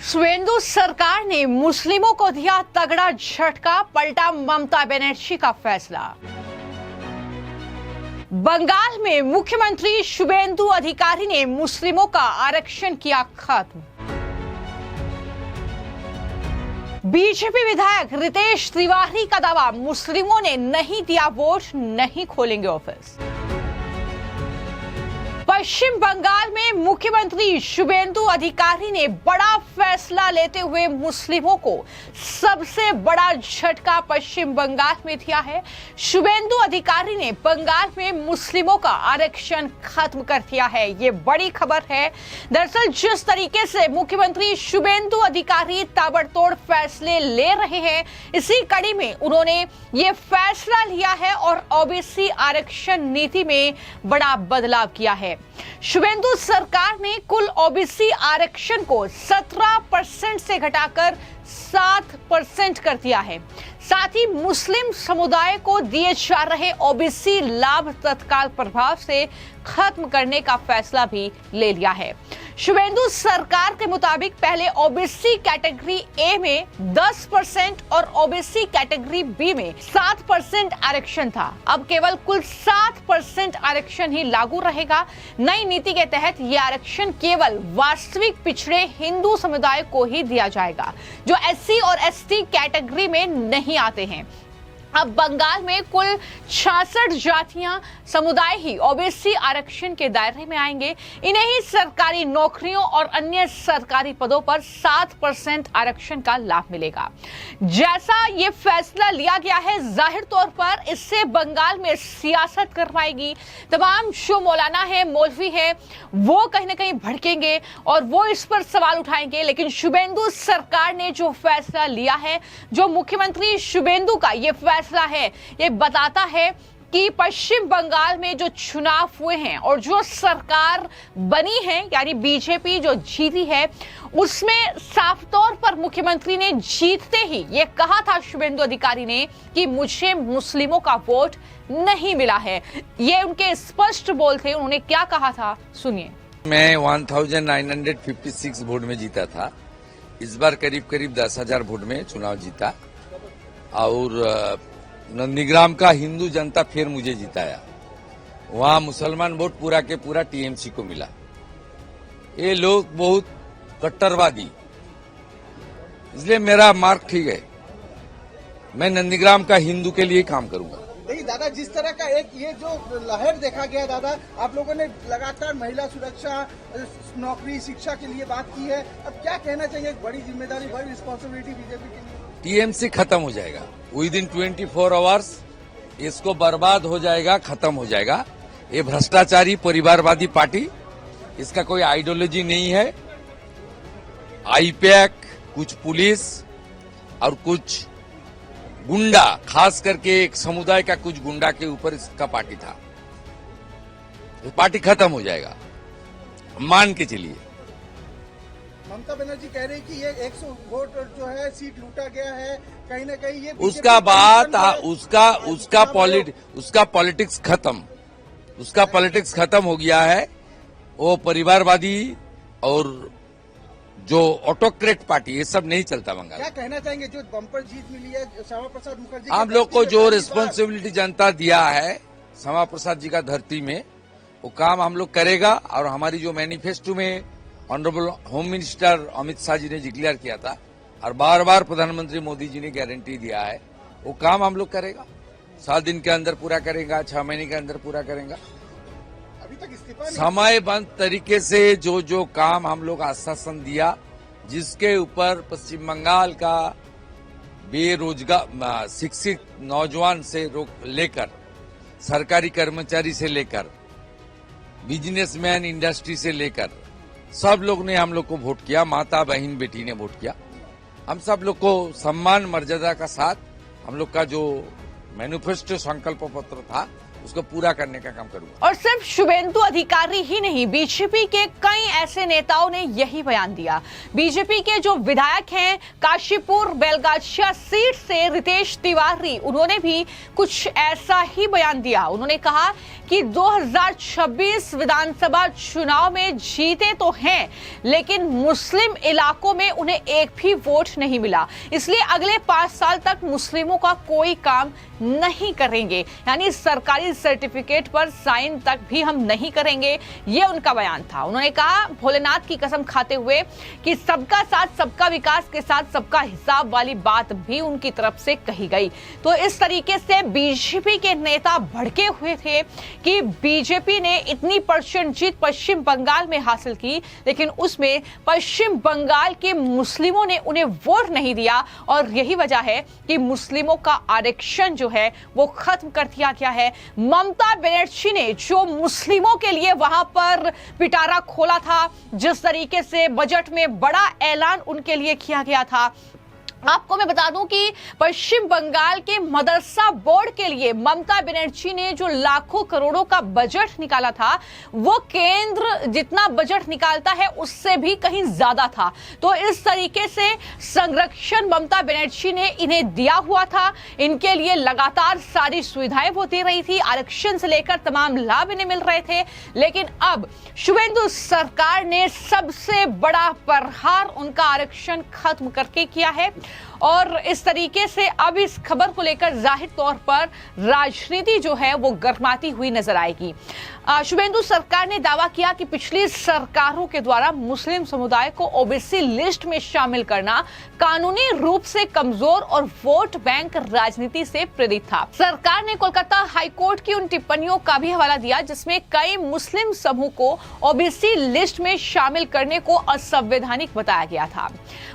शुवेंदु सरकार ने मुस्लिमों को दिया तगड़ा झटका, पलटा ममता बनर्जी का फैसला। बंगाल में मुख्यमंत्री शुवेंदु अधिकारी ने मुस्लिमों का आरक्षण किया खत्म। बीजेपी विधायक रितेश तिवारी का दावा, मुस्लिमों ने नहीं दिया वोट, नहीं खोलेंगे ऑफिस। पश्चिम बंगाल में मुख्यमंत्री शुवेंदु अधिकारी ने बड़ा फैसला लेते हुए मुस्लिमों को सबसे बड़ा झटका पश्चिम बंगाल में दिया है। शुवेंदु अधिकारी ने बंगाल में मुस्लिमों का आरक्षण खत्म कर दिया है। ये बड़ी खबर है। दरअसल जिस तरीके से मुख्यमंत्री शुवेंदु अधिकारी ताबड़तोड़ फैसले ले रहे हैं, इसी कड़ी में उन्होंने ये फैसला लिया है और ओबीसी आरक्षण नीति में बड़ा बदलाव किया है। शुवेंदु सरकार ने कुल ओबीसी आरक्षण को 17% से घटाकर 7% कर दिया है। साथ ही मुस्लिम समुदाय को दिए जा रहे ओबीसी लाभ तत्काल प्रभाव से खत्म करने का फैसला भी ले लिया है। शुवेंदु सरकार के मुताबिक पहले ओबीसी कैटेगरी ए में 10% और ओबीसी कैटेगरी बी में 7% आरक्षण था। अब केवल कुल 7% आरक्षण ही लागू रहेगा। नई नीति के तहत यह आरक्षण केवल वास्तविक पिछड़े हिंदू समुदाय को ही दिया जाएगा, जो एससी और एसटी कैटेगरी में नहीं आते हैं। अब बंगाल में कुल 66 जातियां समुदाय ही ओबीसी आरक्षण के दायरे में आएंगे। इन्हें ही सरकारी नौकरियों और अन्य सरकारी पदों पर 7% आरक्षण का लाभ मिलेगा। जैसा ये फैसला लिया गया है, जाहिर तौर पर इससे बंगाल में सियासत करवाएगी। तमाम जो मौलाना है, मौलवी है, वो कहीं ना कहीं भड़केंगे और वो इस पर सवाल उठाएंगे। लेकिन शुवेंदु सरकार ने जो फैसला लिया है, जो मुख्यमंत्री शुवेंदु का ये फैसला है, ये बताता है कि पश्चिम बंगाल में जो चुनाव हुए हैं और जो सरकार बनी है, यानी बीजेपी जो जीती है, उसमें साफ तौर पर मुख्यमंत्री ने जीतते ही ये कहा था शुवेंदु अधिकारी ने कि मुझे मुस्लिमों का वोट नहीं मिला है। ये उनके स्पष्ट बोल थे। उन्होंने क्या कहा था, सुनिए। मैं 1956 वोट में जीता था। इस बार करीब करीब 10,000 वोट में चुनाव जीता और नंदीग्राम का हिंदू जनता फिर मुझे जिताया। वहां मुसलमान वोट पूरा के पूरा टीएमसी को मिला। ये लोग बहुत कट्टरवादी, इसलिए मेरा मार्क ठीक है। मैं नंदीग्राम का हिंदू के लिए काम करूंगा। देखिए दादा, जिस तरह का एक ये जो लहर देखा गया दादा, आप लोगों ने लगातार महिला सुरक्षा, नौकरी, शिक्षा के लिए बात की है। अब क्या कहना चाहिए, बड़ी जिम्मेदारी, बड़ी रिस्पॉन्सिबिलिटी बीजेपी के लिए। टीएमसी खत्म हो जाएगा विद इन 24 आवर्स। इसको बर्बाद हो जाएगा, खत्म हो जाएगा। ये भ्रष्टाचारी परिवारवादी पार्टी, इसका कोई आइडियोलॉजी नहीं है। आईपैक, कुछ पुलिस और कुछ गुंडा, खास करके एक समुदाय का कुछ गुंडा के ऊपर इसका पार्टी था। ये पार्टी खत्म हो जाएगा, मान के चलिए। ममता बनर्जी कह रही कि ये 100 वोट जो है सीट लूटा गया है, कहीं ना कहीं ये उसका बात, उसका पॉलिटिक्स खत्म, उसका पॉलिटिक्स खत्म हो गया है। वो परिवारवादी और जो ऑटोक्रेट पार्टी, ये सब नहीं चलता बंगाल। क्या कहना चाहेंगे, जो बम्पर जीत मिली है श्यामा प्रसाद मुखर्जी, हम लोग को जो रिस्पॉन्सिबिलिटी जनता दिया है श्यामा प्रसाद जी का धरती में, वो काम हम लोग करेगा। और हमारी जो मैनिफेस्टो में honourable home minister Amit Shah ji ने डिक्लेयर किया था और बार बार प्रधानमंत्री मोदी जी ने गारंटी दिया है, वो काम हम लोग करेगा। 7 दिन के अंदर पूरा करेगा, 6 महीने के अंदर पूरा करेगा। अभी तक इस्तीफा समयबद्ध तरीके से जो जो काम हम लोग आश्वासन दिया, जिसके ऊपर पश्चिम बंगाल का बेरोजगार शिक्षित नौजवान से लेकर सरकारी कर्मचारी से लेकर बिजनेसमैन, इंडस्ट्री से लेकर सब लोग ने हम लोग को वोट किया। माता, बहन, बेटी ने वोट किया। हम सब लोग को सम्मान, मर्यादा का साथ हम लोग का जो मैनिफेस्टो संकल्प पत्र था, उसको पूरा करने का काम करूंगा। और सिर्फ शुभेंदु अधिकारी ही नहीं, बीजेपी के कई ऐसे नेताओं ने यही बयान दिया। बीजेपी के जो विधायक हैं काशीपुर बेलगाछिया सीट से रितेश तिवारी, उन्होंने भी कुछ ऐसा ही बयान दिया। उन्होंने कहा कि 2026 विधानसभा चुनाव में जीते तो हैं, लेकिन मुस्लिम इलाकों में उन्हें एक भी वोट नहीं मिला, इसलिए अगले 5 साल तक मुस्लिमों का कोई काम नहीं करेंगे, यानी सरकारी सर्टिफिकेट पर साइन तक भी हम नहीं करेंगे, ये उनका बयान था। उन्होंने कहा भोलेनाथ की कसम खाते हुए कि सबका साथ सबका विकास के साथ सबका हिसाब वाली बात भी उनकी तरफ से कही गई। तो इस तरीके से बीजेपी के नेता भड़के हुए थे कि बीजेपी ने इतनी % जीत पश्चिम बंगाल में हासिल की, लेकिन उसमें पश्चिम बंगाल के मुस्लिमों ने उन्हें वोट नहीं दिया, और यही वजह है कि मुस्लिमों का आरक्षण जो है वो खत्म कर दिया गया है। ममता बनर्जी ने जो मुस्लिमों के लिए वहां पर पिटारा खोला था, जिस तरीके से बजट में बड़ा ऐलान उनके लिए किया गया था, आपको मैं बता दूं कि पश्चिम बंगाल के मदरसा बोर्ड के लिए ममता बनर्जी ने जो लाखों करोड़ों का बजट निकाला था, वो केंद्र जितना बजट निकालता है उससे भी कहीं ज्यादा था। तो इस तरीके से संरक्षण ममता बनर्जी ने इन्हें दिया हुआ था, इनके लिए लगातार सारी सुविधाएं वो दे रही थी, आरक्षण से लेकर तमाम लाभ इन्हें मिल रहे थे। लेकिन अब शुभेंदु सरकार ने सबसे बड़ा प्रहार उनका आरक्षण खत्म करके किया है, और इस तरीके से अब इस खबर को लेकर जाहिर तौर पर राजनीति जो है वो गर्माती हुई नजर आएगी। शुभेंदु सरकार ने दावा किया कि पिछली सरकारों के द्वारा मुस्लिम समुदाय को ओबीसी लिस्ट में शामिल करना कानूनी रूप से कमजोर और वोट बैंक राजनीति से प्रेरित था। सरकार ने कोलकाता हाईकोर्ट की उन टिप्पणियों का भी हवाला दिया जिसमें कई मुस्लिम समूह को ओबीसी लिस्ट में शामिल करने को असंवैधानिक बताया गया था।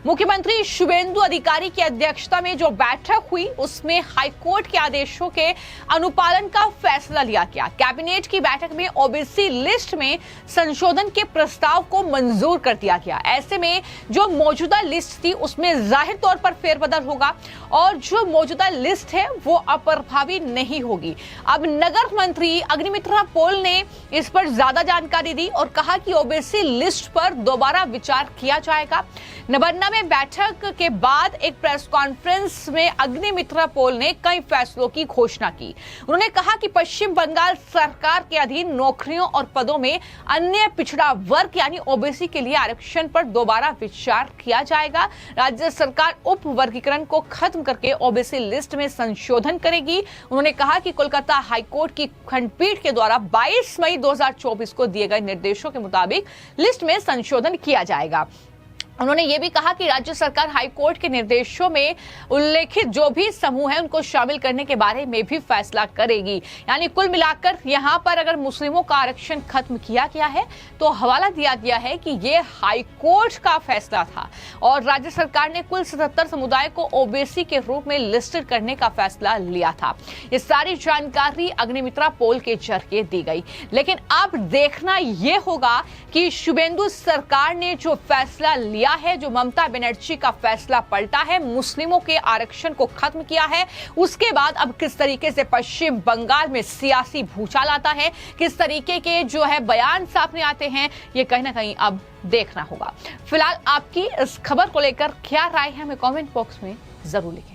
मुख्यमंत्री शुभेंदु अधिकारी की अध्यक्षता में जो बैठक हुई उसमें हाईकोर्ट के आदेशों के अनुपालन का फैसला लिया गया। कैबिनेट की बैठक में ओबीसी लिस्ट में संशोधन के प्रस्ताव को मंजूर कर दिया गया। ऐसे में जो मौजूदा लिस्ट थी उसमें जाहिर तौर पर फेरबदल होगा, और जो मौजूदा लिस्ट है वो अप्रभावी नहीं होगी। अब नगर मंत्री अग्निमित्रा पोल ने इस पर ज्यादा जानकारी दी और कहा कि ओबीसी लिस्ट पर दोबारा विचार किया जाएगा। नबन्ना में बैठक के बाद एक प्रेस कॉन्फ्रेंस में अग्निमित्रा पोल ने कई फैसलों की घोषणा की। उन्होंने कहा कि पश्चिम बंगाल सरकार के अधीन नौकरियों और पदों में अन्य पिछड़ा वर्ग यानी ओबीसी के लिए आरक्षण पर दोबारा विचार किया जाएगा। राज्य सरकार उप वर्गीकरण को खत्म करके ओबीसी लिस्ट में संशोधन करेगी। उन्होंने कहा कि कोलकाता हाईकोर्ट की खंडपीठ के द्वारा 22 मई 2024 को दिए गए निर्देशों के मुताबिक लिस्ट में संशोधन किया जाएगा। उन्होंने ये भी कहा कि राज्य सरकार हाईकोर्ट के निर्देशों में उल्लेखित जो भी समूह है उनको शामिल करने के बारे में भी फैसला करेगी। यानी कुल मिलाकर यहाँ पर अगर मुस्लिमों का आरक्षण खत्म किया गया है तो हवाला दिया गया है कि ये हाईकोर्ट का फैसला था, और राज्य सरकार ने कुल 77 समुदाय को ओबीसी के रूप में लिस्टेड करने का फैसला लिया था। ये सारी जानकारी अग्निमित्रा पोल के जरिए दी गई। लेकिन अब देखना यह होगा कि शुभेंदु सरकार ने जो फैसला लिया है, जो ममता बनर्जी का फैसला पलटा है, मुस्लिमों के आरक्षण को खत्म किया है, उसके बाद अब किस तरीके से पश्चिम बंगाल में सियासी भूचाल आता है, किस तरीके के जो है बयान सामने आते हैं, ये कहीं ना कहीं अब देखना होगा। फिलहाल आपकी इस खबर को लेकर क्या राय है हमें कमेंट बॉक्स में जरूर लिखें।